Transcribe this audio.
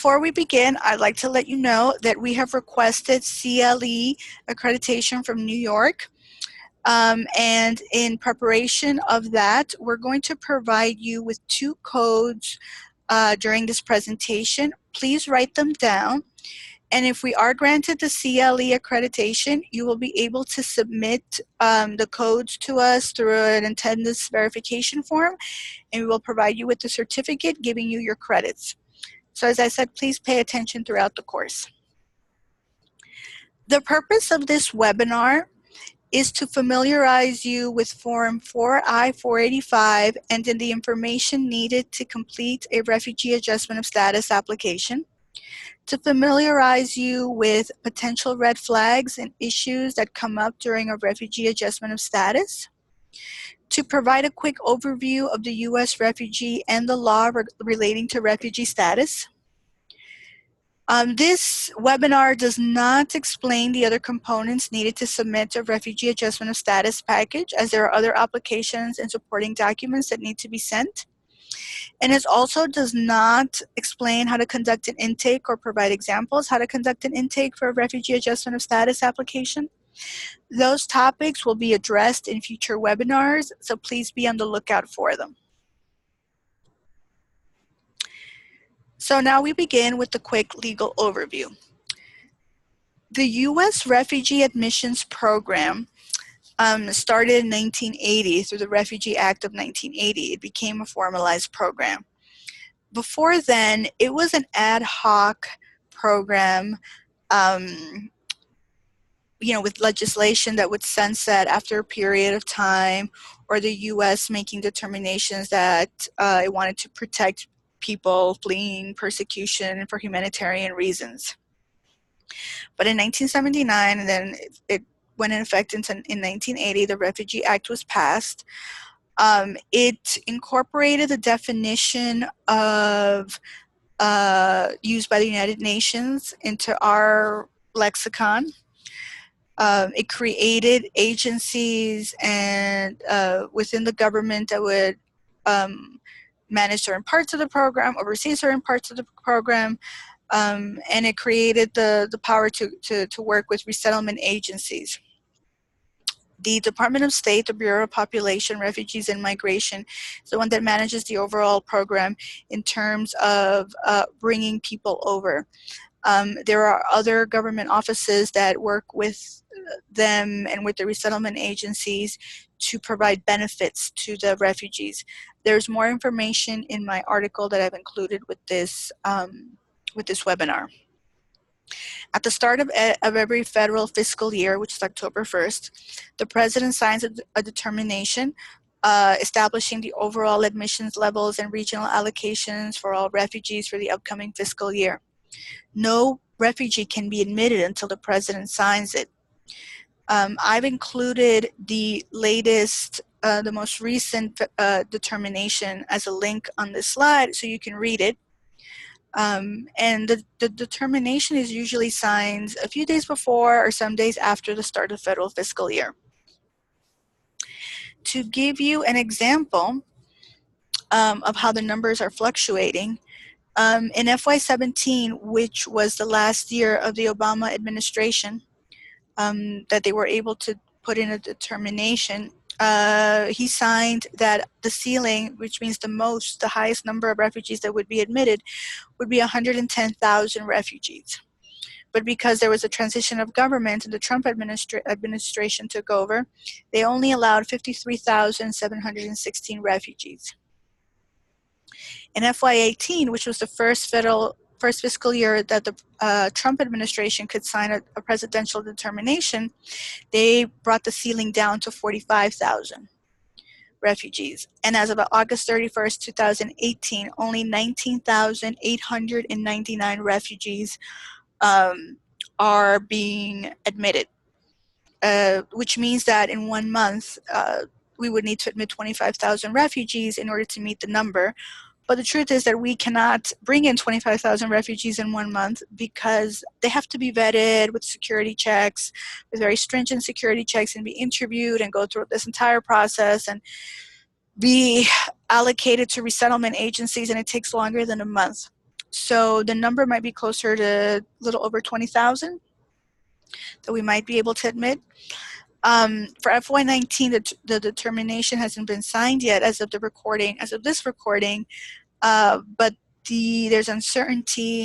Before we begin, I'd like to let you know that we have requested CLE accreditation from New York. And in preparation of that, we're going to provide you with 2 codes during this presentation. Please write them down. And if we are granted the CLE accreditation, you will be able to submit the codes to us through an attendance verification form, and we will provide you with the certificate giving you your credits. So as I said, please pay attention throughout the course. The purpose of this webinar is to familiarize you with Form 4I-485 and in the information needed to complete a Refugee Adjustment of Status application, to familiarize you with potential red flags and issues that come up during a Refugee Adjustment of Status, to provide a quick overview of the U.S. refugee and the law relating to refugee status. This webinar does not explain the other components needed to submit a Refugee Adjustment of Status package, as there are other applications and supporting documents that need to be sent. And it also does not explain how to conduct an intake or provide examples how to conduct an intake for a Refugee Adjustment of Status application. Those topics will be addressed in future webinars, so please be on the lookout for them. So now we begin with the quick legal overview. The U.S. Refugee Admissions Program started in 1980 through the Refugee Act of 1980. It became a formalized program. Before then, it was an ad hoc program, with legislation that would sunset after a period of time, or the U.S. making determinations that it wanted to protect people fleeing persecution for humanitarian reasons. But in 1979, and then it went in effect in 1980, the Refugee Act was passed. It incorporated the definition of used by the United Nations into our lexicon. It created agencies and within the government that would manage certain parts of the program, oversee certain parts of the program, and it created the power to work with resettlement agencies. The Department of State, the Bureau of Population, Refugees, and Migration is the one that manages the overall program in terms of bringing people over. There are other government offices that work with them and with the resettlement agencies to provide benefits to the refugees. There's more information in my article that I've included with this webinar. At the start of every federal fiscal year, which is October 1st, the President signs a determination establishing the overall admissions levels and regional allocations for all refugees for the upcoming fiscal year. No refugee can be admitted until the President signs it. I've included the latest, the most recent determination as a link on this slide so you can read it. And the determination is usually signed a few days before or some days after the start of federal fiscal year. To give you an example of how the numbers are fluctuating, in FY17, which was the last year of the Obama administration, that they were able to put in a determination, he signed that the ceiling, which means the highest number of refugees that would be admitted, would be 110,000 refugees. But because there was a transition of government and the Trump administration took over, they only allowed 53,716 refugees. In FY18, which was the first fiscal year that the Trump administration could sign a presidential determination, they brought the ceiling down to 45,000 refugees. And as of August 31st, 2018, only 19,899 refugees are being admitted, which means that in 1 month, we would need to admit 25,000 refugees in order to meet the number. But the truth is that we cannot bring in 25,000 refugees in 1 month because they have to be vetted with security checks, with very stringent security checks, and be interviewed and go through this entire process and be allocated to resettlement agencies, and it takes longer than a month. So the number might be closer to a little over 20,000 that we might be able to admit. For FY19, the determination hasn't been signed yet as of this recording, but there's uncertainty